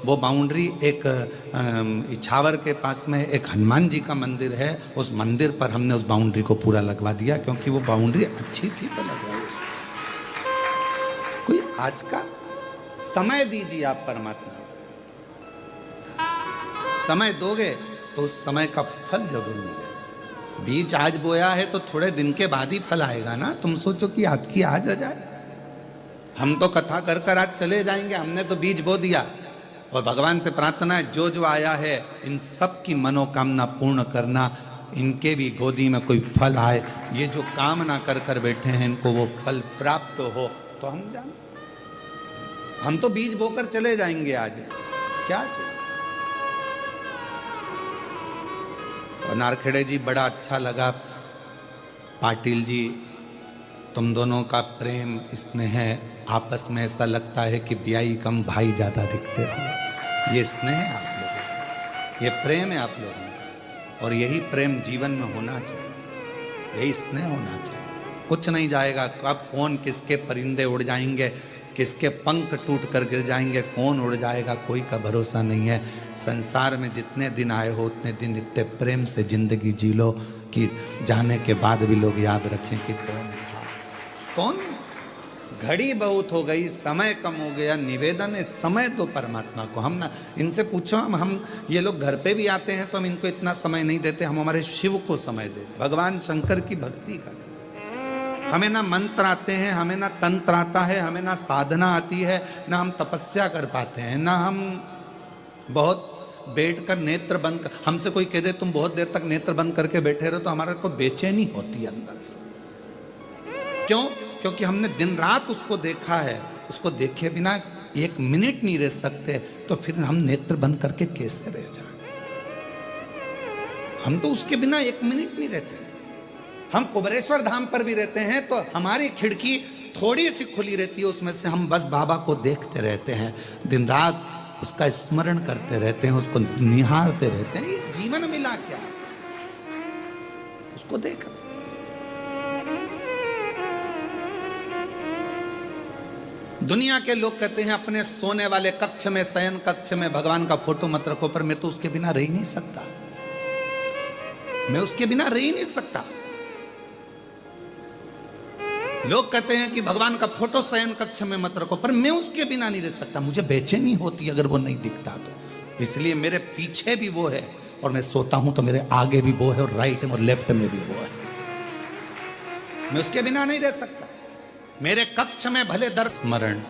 वो बाउंड्री एक इछावर के पास में एक हनुमान जी का मंदिर है, उस मंदिर पर हमने उस बाउंड्री को पूरा लगवा दिया, क्योंकि वो बाउंड्री अच्छी थी तो लगवाई। कोई आज का समय दीजिए आप परमात्मा, समय दोगे तो उस समय का फल जरूर मिलेगा। बीज आज बोया है तो थोड़े दिन के बाद ही फल आएगा ना। तुम सोचो कि आज की आज आ जाए। हम तो कथा कर कर आज चले जाएंगे, हमने तो बीज बो दिया। और भगवान से प्रार्थना है जो जो आया है इन सब की मनोकामना पूर्ण करना, इनके भी गोदी में कोई फल आए। ये जो कामना कर कर बैठे हैं इनको वो फल प्राप्त हो तो हम जान, हम तो बीज बोकर चले जाएंगे आज, क्या चाहिए। और नारखेड़े जी बड़ा अच्छा लगा, पाटिल जी तुम दोनों का प्रेम स्नेह आपस में ऐसा लगता है कि ब्याई कम भाई ज्यादा दिखते हो। ये स्नेह है आप लोगों का, ये प्रेम है आप लोगों का, और यही प्रेम जीवन में होना चाहिए, यही स्नेह होना चाहिए। कुछ नहीं जाएगा, कब कौन किसके परिंदे उड़ जाएंगे, किसके पंख टूट कर गिर जाएंगे, कौन उड़ जाएगा, कोई का भरोसा नहीं है। संसार में जितने दिन आए हो उतने दिन इतने प्रेम से जिंदगी जी लो कि जाने के बाद भी लोग याद रखें कि कौन था, कौन। घड़ी बहुत हो गई, समय कम हो गया, निवेदन है समय दो परमात्मा को। हम ना इनसे पूछो, हम ये लोग घर पे भी आते हैं तो हम इनको इतना समय नहीं देते, हम हमारे शिव को समय देते, भगवान शंकर की भक्ति करें। हमें ना मंत्र आते हैं, हमें ना तंत्र आता है, हमें ना साधना आती है, ना हम तपस्या कर पाते हैं, ना हम बहुत बैठकर नेत्र बंद कर, हमसे कोई कह दे तुम बहुत देर तक नेत्र बंद करके बैठे रहो तो हमारे को बेचैनी होती है अंदर से। क्यों? क्योंकि हमने दिन रात उसको देखा है, उसको देखे बिना एक मिनट नहीं रह सकते, तो फिर हम नेत्र बंद करके कैसे रह जाए। हम तो उसके बिना एक मिनट नहीं रहते। हम कुबेरेश्वर धाम पर भी रहते हैं तो हमारी खिड़की थोड़ी सी खुली रहती है, उसमें से हम बस बाबा को देखते रहते हैं, दिन रात उसका स्मरण करते रहते हैं, उसको निहारते रहते हैं। ये जीवन मिला क्या, उसको देख। दुनिया के लोग कहते हैं अपने सोने वाले कक्ष में, शयन कक्ष में भगवान का फोटो मत रखो, पर मैं तो उसके बिना रह ही नहीं सकता, मैं उसके बिना रह ही नहीं सकता। लोग कहते हैं कि भगवान का फोटो शयन कक्ष में मत रखो, पर मैं उसके बिना नहीं रह सकता, मुझे बेचैनी होती अगर वो नहीं दिखता तो। इसलिए मेरे पीछे भी वो है, और मैं सोता हूं तो मेरे आगे भी वो है, और राइट में और लेफ्ट में भी वो है, मैं उसके बिना नहीं रह सकता। मेरे कक्ष में भले दर स्मरण।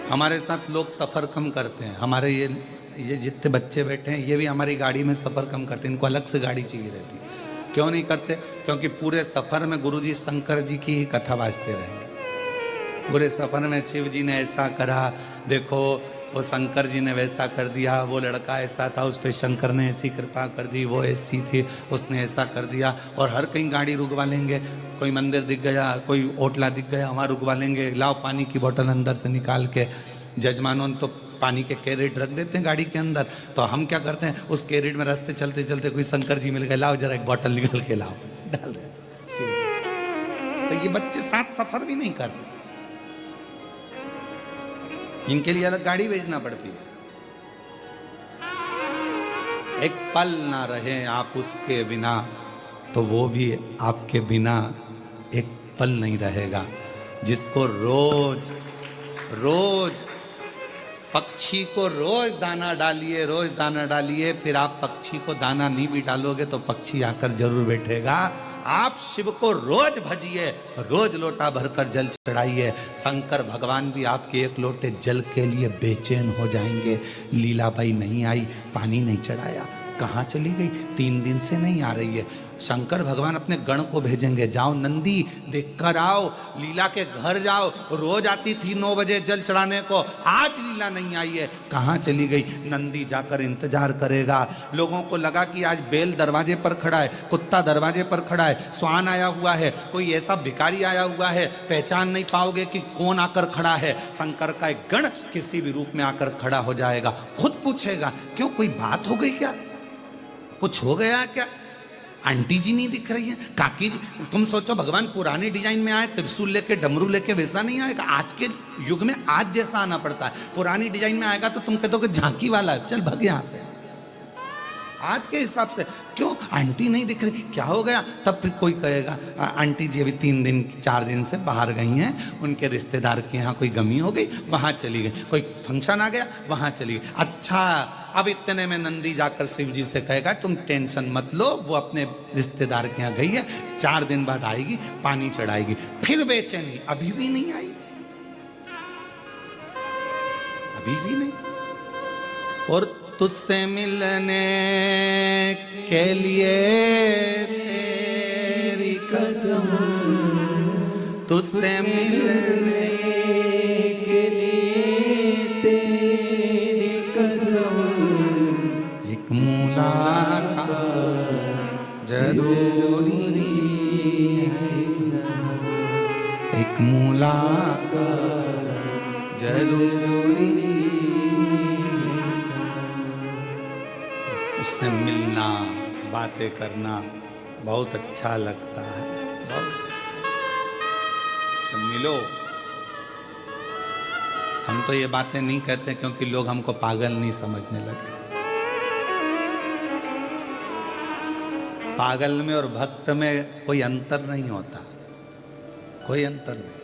हमारे साथ लोग सफर कम करते हैं, हमारे ये जितने बच्चे बैठे हैं ये भी हमारी गाड़ी में सफर कम करते हैं, इनको अलग से गाड़ी चाहिए रहती है। क्यों नहीं करते? क्योंकि पूरे सफर में गुरुजी शंकर जी की ही कथा बाजते रहेंगे। पूरे सफर में शिव जी ने ऐसा करा, देखो वो शंकर जी ने वैसा कर दिया, वो लड़का ऐसा था उस पर शंकर ने ऐसी कृपा कर दी, वो ऐसी थी उसने ऐसा कर दिया। और हर कहीं गाड़ी रुकवा लेंगे, कोई मंदिर दिख गया, कोई होटला दिख गया, वहाँ रुकवा लेंगे, लाओ पानी की बोतल अंदर से निकाल के। जजमानों तो पानी के कैरेट रख देते हैं गाड़ी के अंदर, तो हम क्या करते हैं उस कैरेट में रास्ते चलते चलते कोई शंकर जी मिल गए, लाओ जरा एक बोतल निकल के लाओ, डाल दे। तो ये बच्चे साथ सफर भी नहीं करते, इनके लिए अलग गाड़ी भेजना पड़ती है। एक पल ना रहे आप उसके बिना तो वो भी आपके बिना एक पल नहीं रहेगा। जिसको रोज रोज पक्षी को रोज दाना डालिए, रोज दाना डालिए, फिर आप पक्षी को दाना नहीं भी डालोगे तो पक्षी आकर जरूर बैठेगा। आप शिव को रोज भजिए, रोज लोटा भरकर जल चढ़ाइए, शंकर भगवान भी आपके एक लोटे जल के लिए बेचैन हो जाएंगे। लीलाबाई नहीं आई, पानी नहीं चढ़ाया, कहाँ चली गई? 3 दिन से नहीं आ रही है। शंकर भगवान अपने गण को भेजेंगे, जाओ नंदी देख कर आओ, लीला के घर जाओ, रोज आती थी 9 बजे जल चढ़ाने को, आज लीला नहीं आई है, कहाँ चली गई? नंदी जाकर इंतजार करेगा। लोगों को लगा कि आज बैल दरवाजे पर खड़ा है, कुत्ता दरवाजे पर खड़ा है, स्वान आया हुआ है, कोई ऐसा भिखारी आया हुआ है, पहचान नहीं पाओगे कि कौन आकर खड़ा है। शंकर का एक गण किसी भी रूप में आकर खड़ा हो जाएगा, खुद पूछेगा क्यों, कोई बात हो गई क्या, कुछ हो गया क्या? आंटी जी नहीं दिख रही है, काकी जी। तुम सोचो भगवान पुराने डिजाइन में आए, त्रिशूल लेके डमरू लेके, वैसा नहीं आएगा। आज के युग में आज जैसा आना पड़ता है। पुरानी डिजाइन में आएगा तो तुम कहते हो कि झांकी वाला है, चल भग यहां से। आज के हिसाब से क्यों आंटी नहीं दिख रही, क्या हो गया? तब फिर कोई कहेगा आंटी जी अभी 3 दिन 4 दिन से बाहर गई हैं, उनके रिश्तेदार के यहाँ कोई गमी हो गई, वहां चली गई, कोई फंक्शन आ गया, वहां चली गई। अच्छा, अब इतने में नंदी जाकर शिव जी से कहेगा तुम टेंशन मत लो, वो अपने रिश्तेदार के यहाँ गई है, 4 दिन बाद आएगी, पानी चढ़ाएगी। फिर बेचैनी, अभी भी नहीं आई, अभी भी नहीं। और तुझसे मिलने के लिए तेरी कसम, तुझसे मिलने के लिए तेरी कसम, एक मुलाकात जरूरी है, एक मुलाकात जरूरी। उससे मिलना, बातें करना बहुत अच्छा लगता है, बहुत उससे मिलो। हम तो ये बातें नहीं कहते क्योंकि लोग हमको पागल नहीं समझने लगे। पागल में और भक्त में कोई अंतर नहीं होता, कोई अंतर नहीं,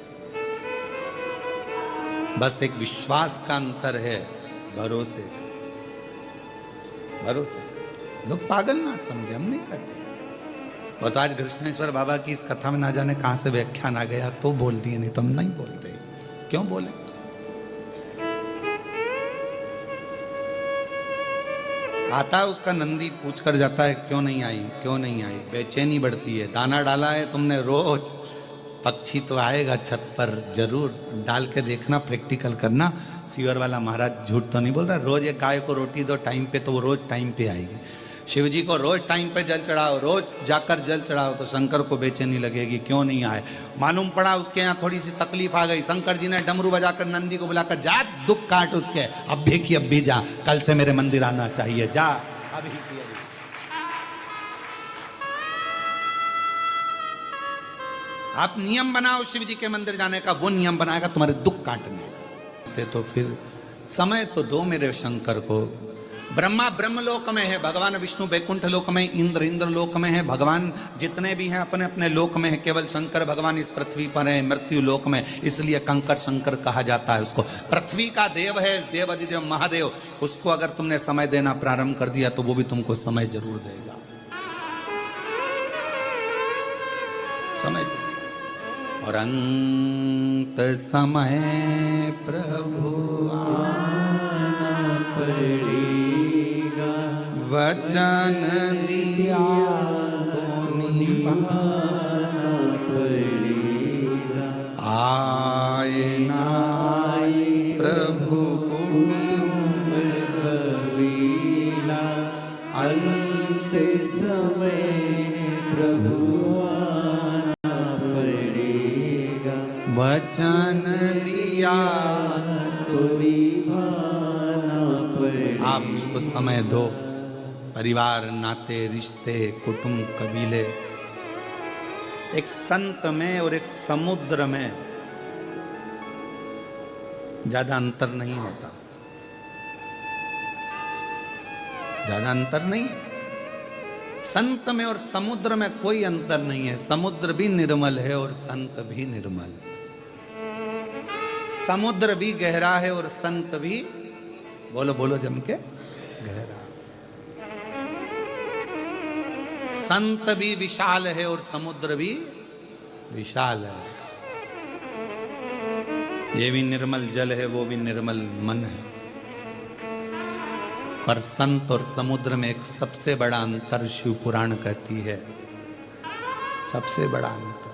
बस एक विश्वास का अंतर है, भरोसे, भरोसे। लोग पागल ना समझे, हम नहीं कहते। और तो आज कृष्णेश्वर बाबा की इस कथा में ना जाने कहां से व्याख्यान आ गया तो बोल दिए, नहीं तो हम नहीं बोलते। क्यों बोले? आता है उसका नंदी पूछ कर जाता है क्यों नहीं आई, क्यों नहीं आई। बेचैनी बढ़ती है। दाना डाला है तुमने रोज, पक्षी तो आएगा छत पर जरूर, डाल के देखना, प्रैक्टिकल करना। सीवर वाला महाराज झूठ तो नहीं बोल रहा। रोज एक गाय को रोटी दो टाइम पे तो वो रोज टाइम पे आएगी। शिव जी को रोज टाइम पे जल चढ़ाओ, रोज जाकर जल चढ़ाओ तो शंकर को बेचैनी लगेगी क्यों नहीं आए। मालूम पड़ा उसके यहाँ थोड़ी सी तकलीफ आ गई, शंकर जी ने डमरू बजाकर नंदी को बुलाकर जा दुख काट उसके, अब भी जा, कल से मेरे मंदिर आना चाहिए, जा अभी की अभी। आप नियम बनाओ शिव जी के मंदिर जाने का, वो नियम बनाएगा तुम्हारे दुख काटने का। तो फिर समय तो दो मेरे शंकर को। ब्रह्मा ब्रह्मलोक में है, भगवान विष्णु वैकुंठ लोक में, इंद्र इंद्र लोक में है, भगवान जितने भी हैं अपने अपने लोक में है। केवल शंकर भगवान इस पृथ्वी पर है, मृत्यु लोक में, इसलिए कंकर शंकर कहा जाता है उसको। पृथ्वी का देव है, देव अधिदेव महादेव। उसको अगर तुमने समय देना प्रारंभ कर दिया तो वो भी तुमको समय जरूर देगा, समय देगा। और अंत समय प्रभु आना पड़ेगा, वचन दिया तो निभाना पड़ेगा। आए ना आए प्रभु कबीरा, अंत समय प्रभु वचन दिया तो निभाना पड़ेगा। आप उसको समय दो। परिवार, नाते, रिश्ते, कुटुंब, कबीले। एक संत में और एक समुद्र में ज्यादा अंतर नहीं होता, ज्यादा अंतर नहीं है। संत में और समुद्र में कोई अंतर नहीं है। समुद्र भी निर्मल है और संत भी निर्मल। समुद्र भी गहरा है और संत भी, बोलो बोलो जम के, गहरा। संत भी विशाल है और समुद्र भी विशाल है। ये भी निर्मल जल है, वो भी निर्मल मन है। पर संत और समुद्र में एक सबसे बड़ा अंतर शिव पुराण कहती है, सबसे बड़ा अंतर।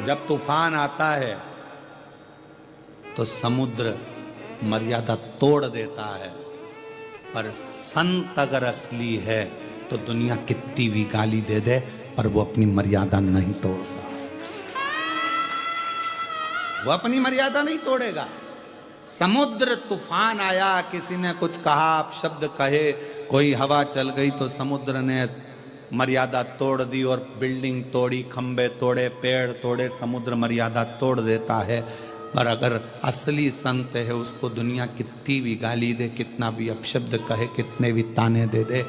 जब तूफान आता है तो समुद्र मर्यादा तोड़ देता है, पर संत अगर असली है तो दुनिया कितनी भी गाली दे दे पर वो अपनी मर्यादा नहीं तोड़ता, वो अपनी मर्यादा नहीं तोड़ेगा। समुद्र तूफान आया, किसी ने कुछ कहा, आप शब्द कहे, कोई हवा चल गई तो समुद्र ने मर्यादा तोड़ दी और बिल्डिंग तोड़ी, खंबे तोड़े, पेड़ तोड़े, समुद्र मर्यादा तोड़ देता है। पर अगर असली संत है, उसको दुनिया कितनी भी गाली दे, कितना भी अपशब्द कहे, कितने भी ताने दे दे,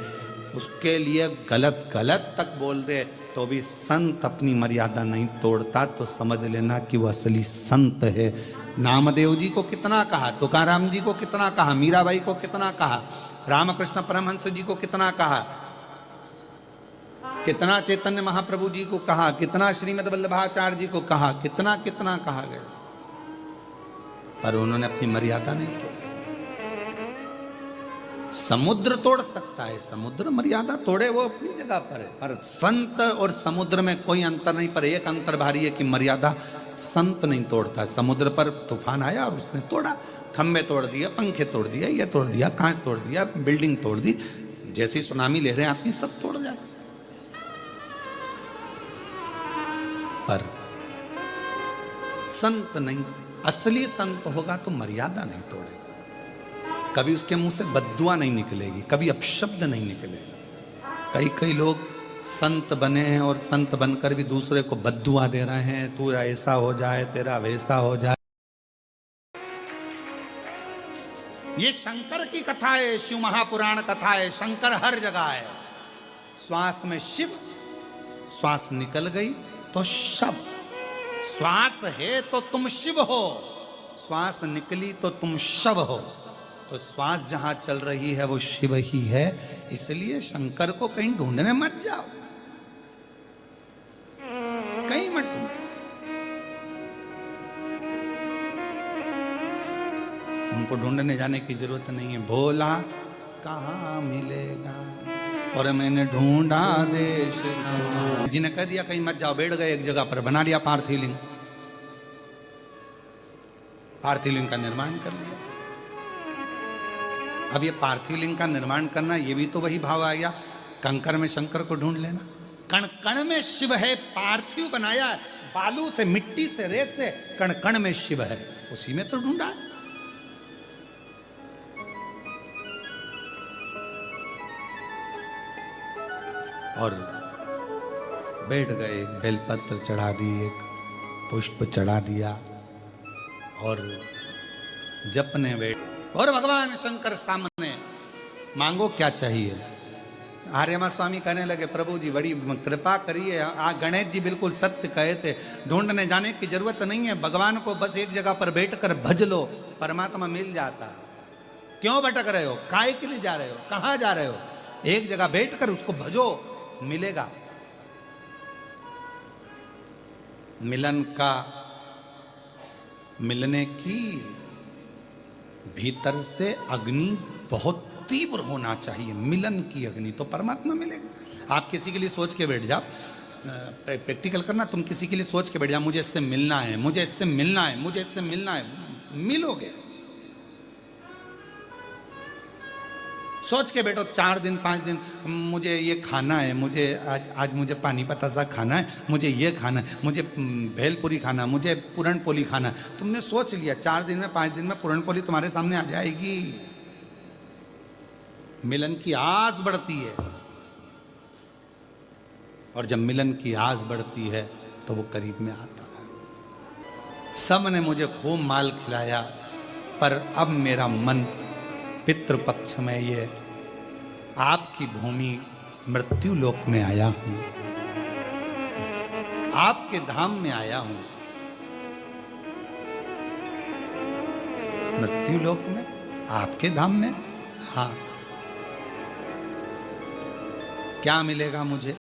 उसके लिए गलत गलत तक बोल दे, तो भी संत अपनी मर्यादा नहीं तोड़ता। तो समझ लेना कि वो असली संत है। नामदेव जी को कितना कहा, तुकाराम जी को कितना कहा, मीराबाई को कितना कहा, रामकृष्ण परमहंस जी को कितना कहा, कितना चैतन्य महाप्रभु जी को कहा, कितना श्रीमद् वल्लभाचार्य जी को कहा, कितना कितना कहा गया, पर उन्होंने अपनी मर्यादा नहीं तोड़ी। समुद्र तोड़ सकता है, समुद्र मर्यादा तोड़े, वो अपनी जगह पर है, पर संत और समुद्र में कोई अंतर नहीं। पर एक अंतर भारी है कि मर्यादा संत नहीं तोड़ता। समुद्र पर तूफान आया और उसने तोड़ा, खंबे तोड़ दिया, पंखे तोड़ दिया, ये तोड़ दिया, कांच तोड़ दिया, बिल्डिंग तोड़ दी, जैसी सुनामी लहरें आती सब तोड़ जाती। पर संत नहीं, असली संत होगा तो मर्यादा नहीं तोड़ेगा, कभी उसके मुंह से बद्दुआ नहीं निकलेगी, कभी अपशब्द नहीं निकलेगा। कई लोग संत बने हैं और संत बनकर भी दूसरे को बद्दुआ दे रहे हैं, तू ऐसा हो जाए, तेरा वैसा हो जाए। ये शंकर की कथा है, शिव महापुराण कथा है। शंकर हर जगह है। श्वास में शिव, श्वास निकल गई तो शव। श्वास है तो तुम शिव हो, श्वास निकली तो तुम शव हो। तो श्वास जहां चल रही है वो शिव ही है। इसलिए शंकर को कहीं ढूंढने मत जाओ, कहीं मत ढूंढो। उनको ढूंढने जाने की जरूरत नहीं है। भोला कहाँ मिलेगा और मैंने ढूंढा देश नवा। जिन्हें कह दिया कहीं मत जाओ, बैठ गए एक जगह पर, बना लिया पार्थिव लिंग, पार्थिव लिंग का निर्माण कर लिया। अब ये पार्थिव लिंग का निर्माण करना, ये भी तो वही भाव आ गया, कंकर में शंकर को ढूंढ लेना। कण कण में शिव है, पार्थिव बनाया है, बालू से, मिट्टी से, रेत से, कण कण में शिव है, उसी में तो ढूंढा है। और बैठ गए, एक बेलपत्र चढ़ा दी, एक पुष्प चढ़ा दिया और जपने बैठ। और भगवान शंकर सामने, मांगो क्या चाहिए। आर्यमा स्वामी कहने लगे, प्रभु जी बड़ी कृपा करिए। गणेश जी बिल्कुल सत्य कहे थे, ढूंढने जाने की जरूरत नहीं है, भगवान को बस एक जगह पर बैठकर भज लो, परमात्मा मिल जाता। क्यों भटक रहे हो, काय के लिए जा रहे हो, कहां जा रहे हो, एक जगह बैठकर उसको भजो, मिलेगा। मिलन का, मिलने की भीतर से अग्नि बहुत तीव्र होना चाहिए, मिलन की अग्नि, तो परमात्मा मिलेगा। आप किसी के लिए सोच के बैठ जाओ, प्रैक्टिकल करना, तुम किसी के लिए सोच के बैठ जाओ, मुझे इससे मिलना है, मुझे इससे मिलना है, मुझे इससे मिलना है, मिलोगे। सोच के बैठो 4 दिन 5 दिन, मुझे ये खाना है, मुझे आज मुझे पानीपत सा खाना है, मुझे ये खाना है, मुझे भेलपुरी खाना, मुझे पूरनपोली खाना। तुमने सोच लिया, 4 दिन में 5 दिन में पूरनपोली तुम्हारे सामने आ जाएगी। मिलन की आस बढ़ती है, और जब मिलन की आस बढ़ती है तो वो करीब में आता है। सब ने मुझे खूब माल खिलाया, पर अब मेरा मन पितृपक्ष में ये आपकी भूमि मृत्यु लोक में आया हूं, आपके धाम में आया हूं। मृत्यु लोक में, आपके धाम में, हाँ। क्या मिलेगा मुझे?